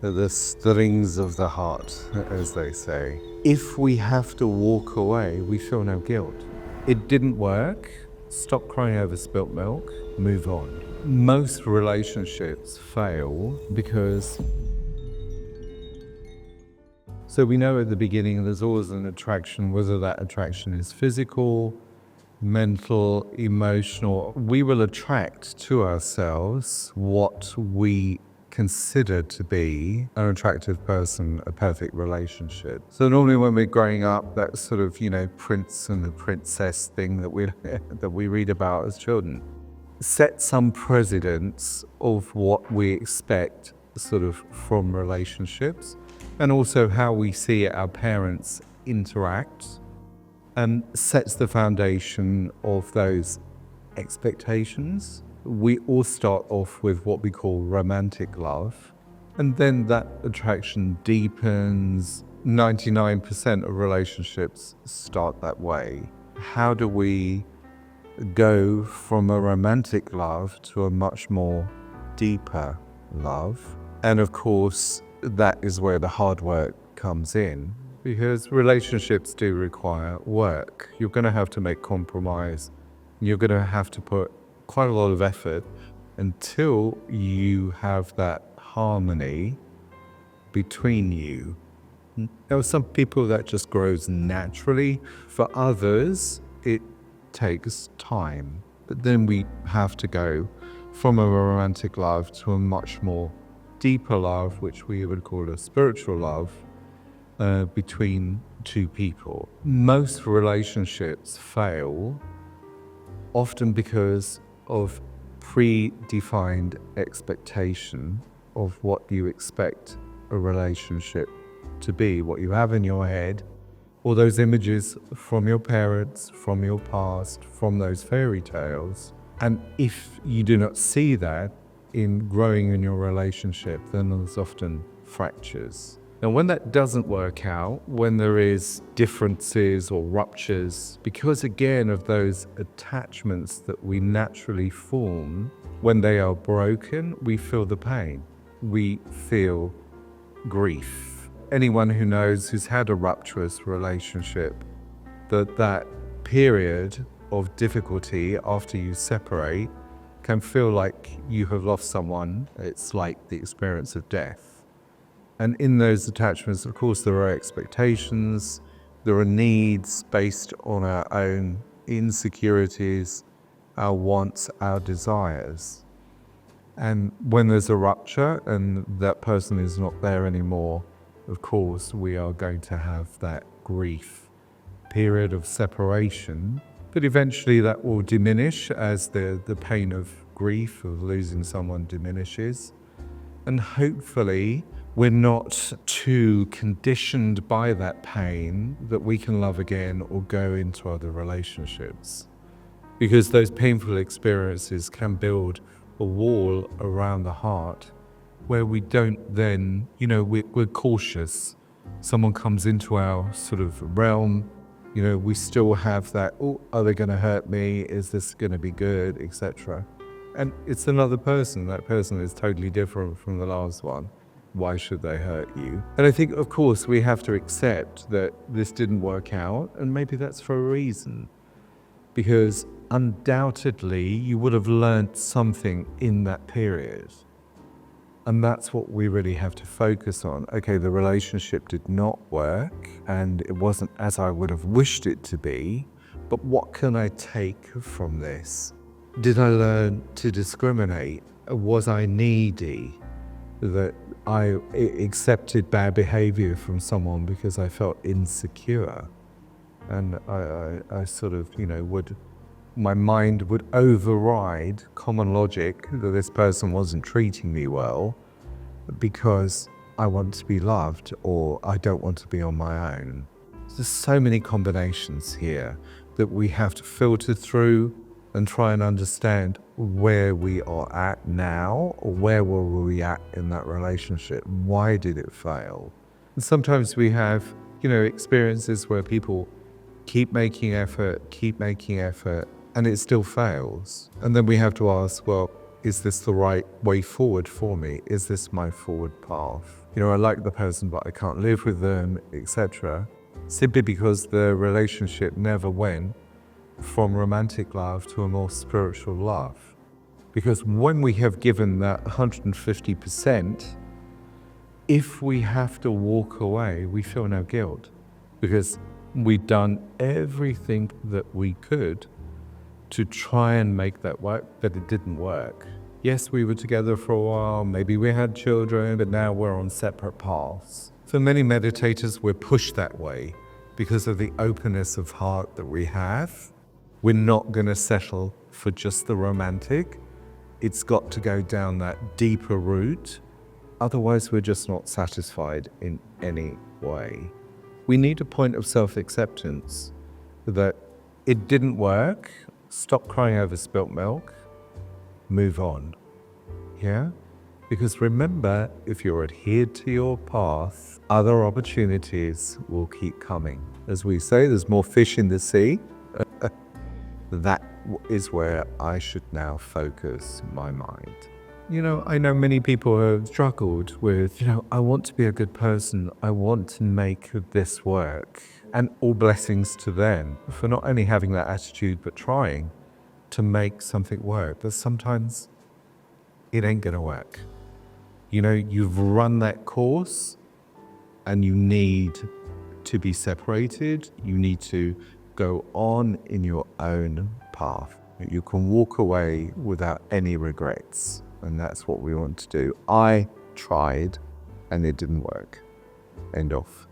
the strings of the heart, as they say. If we have to walk away, we feel no guilt. It didn't work. Stop crying over spilt milk. Move on. Most relationships fail because, so we know at the beginning there's always an attraction, whether that attraction is physical, mental, emotional. We will attract to ourselves what we consider to be an attractive person, a perfect relationship. So normally when we're growing up, that sort of, prince and the princess thing that we read about as children set some precedents of what we expect sort of from relationships, and also how we see our parents interact, and sets the foundation of those expectations. We all start off with what we call romantic love, and then that attraction deepens. 99% of relationships start that way. How do we go from a romantic love to a much more deeper love? And of course, that is where the hard work comes in, because relationships do require work. You're going to have to make compromise. You're going to have to put quite a lot of effort until you have that harmony between you. There are some people that just grows naturally. For others, it takes time. But then we have to go from a romantic love to a much more deeper love, which we would call a spiritual love, between two people. Most relationships fail often because of predefined expectation of what you expect a relationship to be, what you have in your head, all those images from your parents, from your past, from those fairy tales. And if you do not see that in growing in your relationship, then there's often fractures. Now, when that doesn't work out, when there is differences or ruptures, because again of those attachments that we naturally form, when they are broken, we feel the pain. We feel grief. Anyone who knows, who's had a rupturous relationship, that period of difficulty after you separate can feel like you have lost someone. It's like the experience of death. And in those attachments, of course, there are expectations, there are needs based on our own insecurities, our wants, our desires. And when there's a rupture and that person is not there anymore, of course, we are going to have that grief period of separation. But eventually that will diminish as the pain of grief of losing someone diminishes. And hopefully we're not too conditioned by that pain that we can love again or go into other relationships. Because those painful experiences can build a wall around the heart where we don't then, we're cautious. Someone comes into our sort of realm, we still have that, are they going to hurt me? Is this going to be good, etc. And it's another person. That person is totally different from the last one. Why should they hurt you? And I think, of course, we have to accept that this didn't work out, and maybe that's for a reason. Because undoubtedly, you would have learned something in that period. And that's what we really have to focus on. Okay, the relationship did not work, and it wasn't as I would have wished it to be, but what can I take from this? Did I learn to discriminate? Was I needy? That I accepted bad behavior from someone because I felt insecure. And I sort of, my mind would override common logic that this person wasn't treating me well because I want to be loved or I don't want to be on my own. There's so many combinations here that we have to filter through and try and understand where we are at now, or where were we at in that relationship? Why did it fail? And sometimes we have, experiences where people keep making effort, and it still fails. And then we have to ask, well, is this the right way forward for me? Is this my forward path? I like the person, but I can't live with them, etc. Simply because the relationship never went from romantic love to a more spiritual love. Because when we have given that 150%, if we have to walk away, we feel no guilt. Because we've done everything that we could to try and make that work, but it didn't work. Yes, we were together for a while, maybe we had children, but now we're on separate paths. For many meditators, we're pushed that way because of the openness of heart that we have. We're not going to settle for just the romantic. It's got to go down that deeper route. Otherwise, we're just not satisfied in any way. We need a point of self-acceptance that it didn't work. Stop crying over spilt milk. Move on. Yeah? Because remember, if you're adhered to your path, other opportunities will keep coming. As we say, there's more fish in the sea. That is where I should now focus my mind. I know many people have struggled with, I want to be a good person. I want to make this work. And all blessings to them for not only having that attitude, but trying to make something work. But sometimes it ain't going to work. You've run that course and you need to be separated. You need to go on in your own path. You can walk away without any regrets. And that's what we want to do. I tried and it didn't work. End of.